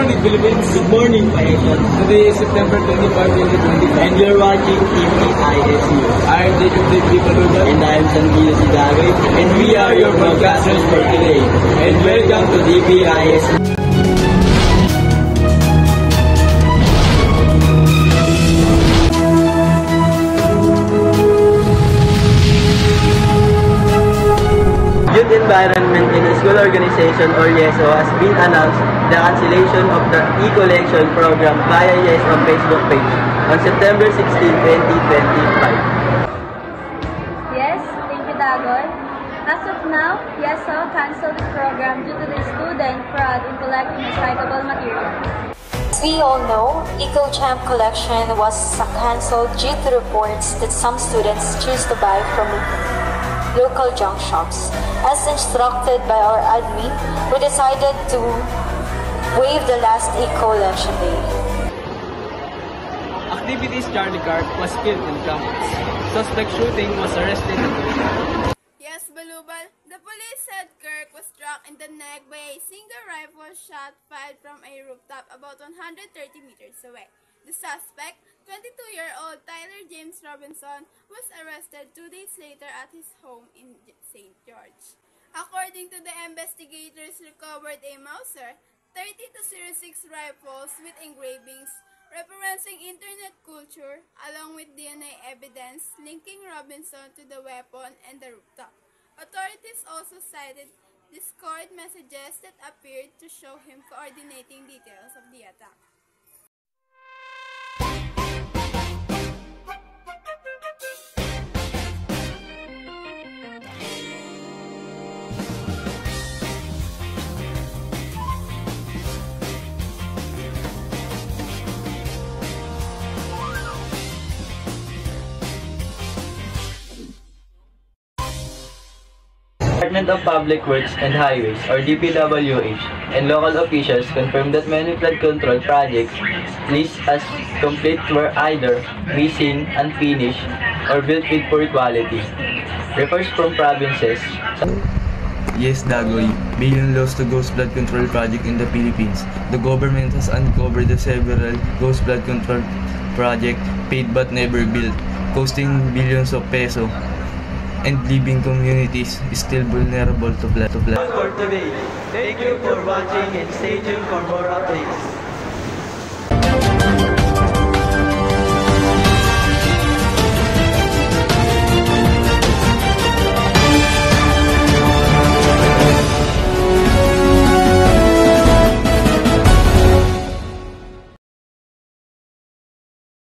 morning, Philippines. Good morning, Paeson. Today is September 25, 2025. And you're watching TPISU. I'm Jacob Paludan. And I'm Sanquillo Sidagoy. And we are your broadcasters for today. And welcome to TPISU. Youth Environment in a School Organization or YESO has been announced the cancellation of the e-collection program via YESO Facebook page on September 16, 2025. Yes, thank you, Dagoy. As of now, YESO canceled this program due to the student fraud in collecting recyclable materials. As we all know, EcoChamp collection was cancelled due to reports that some students choose to buy from local junk shops. As instructed by our admin, we decided to waive the last e-collection day. Activities Charlie Cart was killed in campus. Suspect shooting was arrested in the Yes, Balubal. The police said Kirk was struck in the neck by a single rifle shot fired from a rooftop about 130 meters away. The suspect, 22-year-old Tyler James Robinson, was arrested 2 days later at his home in St. George. According to the investigators, recovered a Mauser 30-06 rifles with engravings referencing internet culture, along with DNA evidence linking Robinson to the weapon and the rooftop. Authorities also cited Discord messages that appeared to show him coordinating details of the attack. Department of Public Works and Highways, or DPWH, and local officials confirmed that many flood control projects listed as complete were either missing, unfinished, or built with poor quality. Reports from provinces. Yes, Dagoy. Billion lost to ghost flood control project in the Philippines. The government has uncovered the several ghost flood control projects paid but never built, costing billions of pesos, and leaving communities still vulnerable to flood. For today, thank you for watching and stay tuned for more updates.